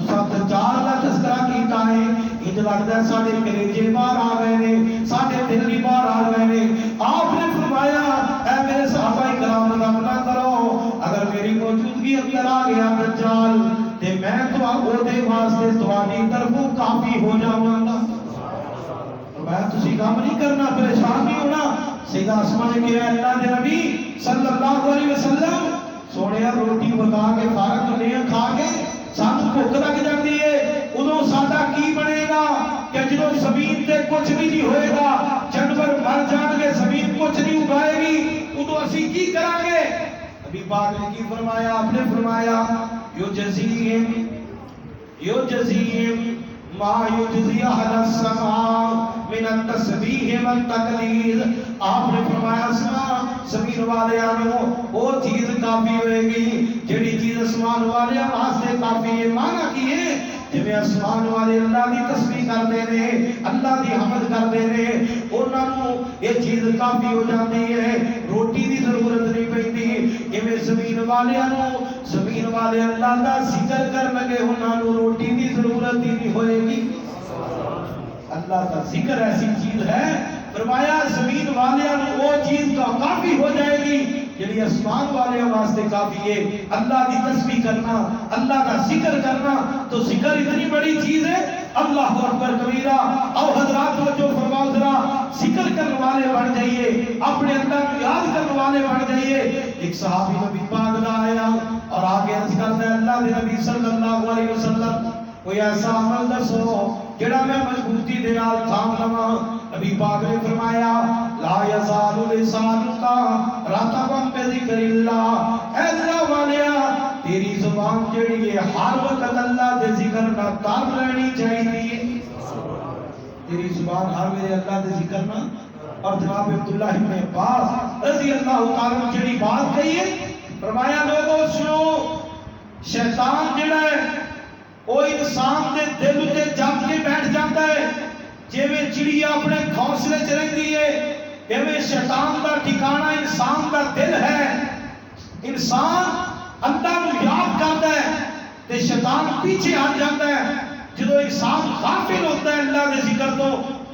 دجال کا تذکرہ کیتا ہے، انج لگتا ہے سارے کلیجے باہر آ گئے نے، سارے دل بھی باہر آ گئے نے۔ آپ نے فرمایا اے میرے صحابہ کرام غم نہ کرو، اگر میری موجودگی اندر آ گیا دجال تے میں تو او دے واسطے تہاڈی طرفوں کافی ہو جاواں گا۔ فرمایا تسی غم نہیں کرنا، پریشان نہیں ہونا۔ سیدہ اسماء نے کہا اللہ دے نبی صلی اللہ علیہ وسلم سونیا روٹی پکا کے فارغ ہونے کھا کے سانو بھوک لگ جاتی ہے، ادو ساڈا کی بنے گا کہ جدو زمین تے کچھ بھی نہیں ہوئے گا، جانور مر جان گے، زمین کچھ نہیں اگائے گی، ادو اسی کی کریں گے؟ نبی پاک نے کی فرمایا؟ آپ نے فرمایا یجزیہم ما یجزی اہل السماء من التسبیح والتقدیس۔ آپ نے فرمایا زمین والیاں وہ چیز کافی ہوئے گی جڑی چیز اسمان والے واسطے کافی ہے۔ مانا کی ہے جویں اسمان والے اللہ دی تسبیح کردے نے، اللہ دی حمد کردے نے، انہاں نوں یہ چیز کافی ہو جاتی ہے، روٹی دی ضرورت نہیں پیندی۔ جویں زمین والیاں نوں زمین والے اللہ دا ذکر کرن لگے انہاں نوں روٹی دی ضرورت ہی نہیں ہوئے گی۔ اللہ کا ذکر ایسی چیز ہے، فرمایا زمین والیاں نوں وہ چیز کا کافی ہو جائے گی جڑی اسمان والے واسطے کافی ہے۔ اللہ دی تسبیح کرنا، اللہ کا ذکر کرنا، تو ذکر اتنی بڑی چیز ہے، اللہ اکبر کبیرہ۔ او حضرات توجہ فرماؤ ذرا، ذکر کرنے والے بن جائیے، اپنے اللہ کو یاد کرنے والے بن جائیے۔ ایک صحابی نبی پاک دا آیا اور آگے عرض کرتا ہے اللہ دے نبی صلی اللہ علیہ وسلم کوئی ایسا عمل دسو جڑا میں مضبوطی دے نال تھام لواں۔ نبی پاک نے فرمایا لا یزال لسانک رطبا بذکر اللہ۔ اے اللہ والیا تیری زبان جڑی ہے ہر وقت اللہ دے ذکر نال تر رہنی چاہیے، تیری زبان ہر ویلے اللہ دے ذکر نال۔ اور جناب عبداللہ ابن عباس رضی اللہ تعالی عنہ جڑی بات کہی ہے، فرمایا لوگوں سنو، شیطان جڑا ہے وہ انسان دے دل تے جم کے بیٹھ جاتا ہے، جویں چڑیا اپنے گھونسلے چ رہندی ہے، ایویں شیطان دا ٹھکانہ انسان دا دل ہے۔ انسان اللہ نو یاد کرتا ہے تے شیطان پیچھے ہٹ جاتا ہے۔ جدو انسان غافل ہوتا ہے اللہ دے ذکر تو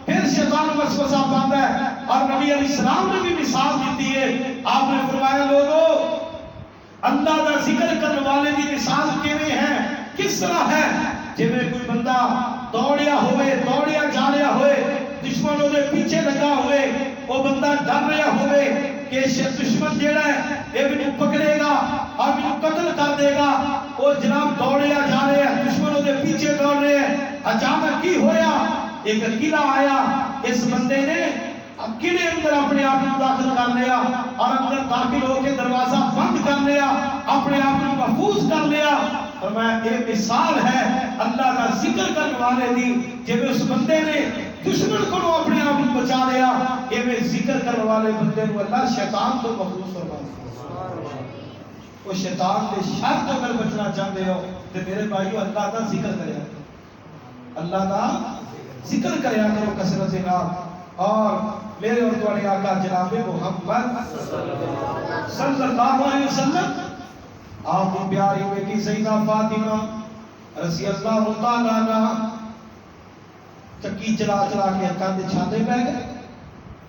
پھر شیطان وسوسہ پاتا ہے۔ اور نبی علیہ السلام نے بھی مثال دیتی ہے، آپ نے فرمایا لوگو اللہ دا ذکر کرنے والے دی مثال کیویں ہے، کس طرح ہے؟ جویں کوئی بندہ دوڑیا ہوئے، دوڑیا جا رہا ہوئے، دشمن دے پیچھے لگا ہوئے، وہ بندہ ڈر رہا ہوئے کہ دشمن جیڑا ہے یہ مینوں پکڑے گا اور مینوں قتل کر دے گا۔ وہ جناب دوڑیا جا رہے ہیں، دشمنوں دے پیچھے دوڑ رہے ہیں، اچانک کی ہویا؟ ایک قلعہ آیا، اس بندے نے قلعے اندر اپنے آپ کو داخل کر لیا اور اندر داخل ہو کے دروازہ بند کر لیا، اپنے آپ کو محفوظ کر لیا۔ اور میں ایک مثال ہے اللہ کا ذکر کرنے والے دی، جب اس بندے نے دشمن کو اپنے آپ کو بچا لیا، یہ ذکر کرنے والے بندے کو اللہ شیطان تو محفوظ فرما دے۔ وہ شیطان کے شر تو اگر بچنا چاہتے ہو تو میرے بھائیو اللہ کا ذکر کریا کرو، اللہ کا ذکر کریا کرو کثرت سے نام۔ اور میرے اور تمہارے آقا جناب محمد صلی اللہ علیہ وسلم، آپ کی پیاری بیٹی سیدہ فاطمہ رضی اللہ تعالیٰ عنہ چکی چلا چلا کے کندھ چھاتے پہ گئے،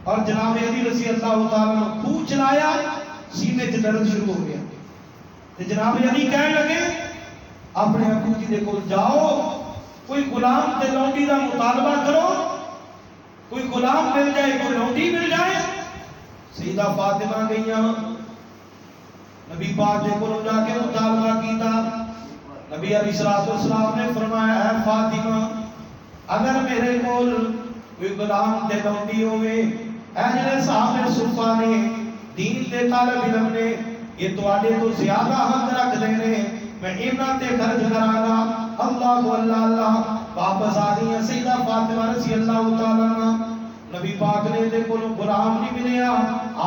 اور جناب علی رضی اللہ تعالیٰ عنہ خوب چلایا، سینے سے درد شروع ہو گیا۔ تو جناب علی کہنے لگے اپنے ابو جی دے کول جاؤ، کوئی غلام تے لونڈی دا مطالبہ کرو، کوئی غلام مل جائے، کوئی لونڈی مل جائے۔ سیدہ فاطمہ گئیاں، نبی پاک دے کول جا کے مطالبہ کیتا۔ نبی علیہ السلام نے فرمایا اے فاطمہ اگر میرے کول کوئی غلام تے لونڈی ہوئے، اے جڑے صاحب صفا نے دین دے طالب علم نے، یہ تواڈے تو زیادہ حق رکھ دے نے، میں انہاں تے خرچ کراں گا۔ اللہ اللہ اللہ واپس آ گئی سیدہ فاطمہ رضی اللہ تعالیٰ عنہ۔ نبی پاک نے دے کولوں غلام نہیں ملیا،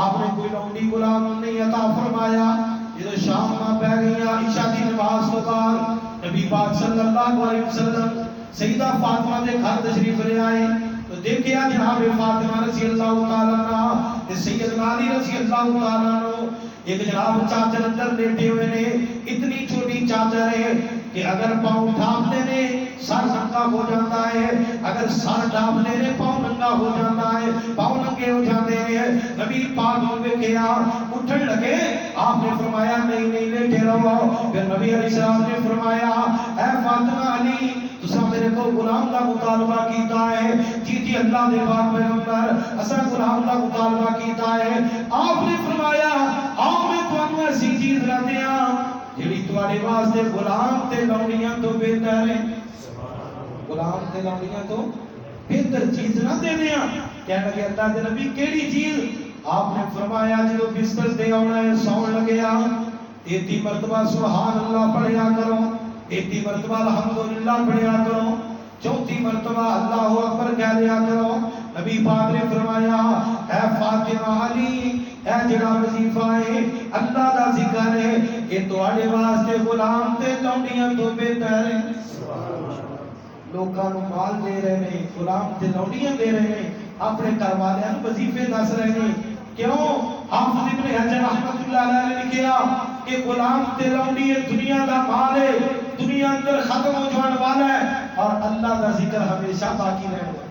آپ نے کوئی لونڈی غلام نہیں عطا فرمایا۔ جدو شام نہ پہ گئی عشاء دی نماز تو بعد نبی پاک صلی اللہ علیہ وسلم سیدہ فاطمہ دے گھر تشریف لے آئے تو دیکھیا جناب فاطمہ رضی اللہ تعالیٰ عنہ، سیدنا علی رضی اللہ تعالیٰ عنہ ایک جناب چادر اندر لیٹے ہوئے نے، اتنی چھوٹی چادر ہے، کہ اگر پاؤں ڈھانپ لینے سر ننگا ہو جاتا ہے، اگر سر ڈھانپ لینے پاؤں ننگا ہو جاتا ہے، پاؤں ننگے ہو جاتے ہیں۔ نبی پاک ہوئے کیا اٹھن لگے، آپ نے فرمایا نہیں نہیں لیٹے رہو۔ پھر نبی علیہ السلام نے فرمایا اے فاطمہ علی تسا میرے کو غلام کا مطالبہ کیتا ہے؟ جی جی اللہ دے پاک پیغمبر اسا غلام کا مطالبہ کیتا ہے۔ آپ نے فرمایا آؤ میں تانوں ایسی چیز لا دیاں جیڑی تواڈے واسطے غلام تے لونڈیاں تو بہتر ہے۔ غلام تے لونڈیاں تو بہتر چیز نہ دے دیاں۔ کہنے لگے اللہ دے نبی کیڑی چیز؟ آپ نے فرمایا جدو بستر تے آنا ہے سون لگیا 33 مرتبہ سبحان اللہ پڑھیا کرو، 33 مرتبہ الحمدللہ پڑھیا کرو، 34 مرتبہ اللہ اکبر کہہ لیا کرو۔ نبی پاک نے فرمایا اے فاطمہ علی اے جڑا وظیفہ ہے اللہ دا ذکر ہے یہ تواڈے واسطے غلام تے لونڈیاں تو بہتر ہے۔ لوکاں نوں مال دے رہے ہیں، غلام تے لونڈیاں دے رہے ہیں، اپنے گھر والوں نوں وظیفے دس رہے ہیں۔ کیوں؟ حافظ ابن حجر رحمۃ اللہ علیہ نے لکھیا کہ غلام تے لونڈی دنیا دا مال ہے، دنیا اندر ختم ہو جان والا ہے اور اللہ دا ذکر ہمیشہ باقی رہے گا۔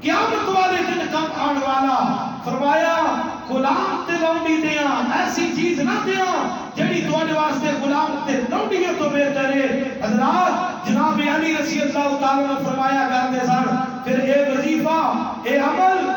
قیامت والے دن کم آن والا فرمایا غلام تے لونڈی دیاں ایسی چیز نہ دیاں جڑی تواڈے واسطے غلام تے لونڈیاں تو بہتر ہے۔ حضرات جناب علی رضی اللہ تعالی عنہ فرمایا کرتے سن پھر اے وظیفہ اے عمل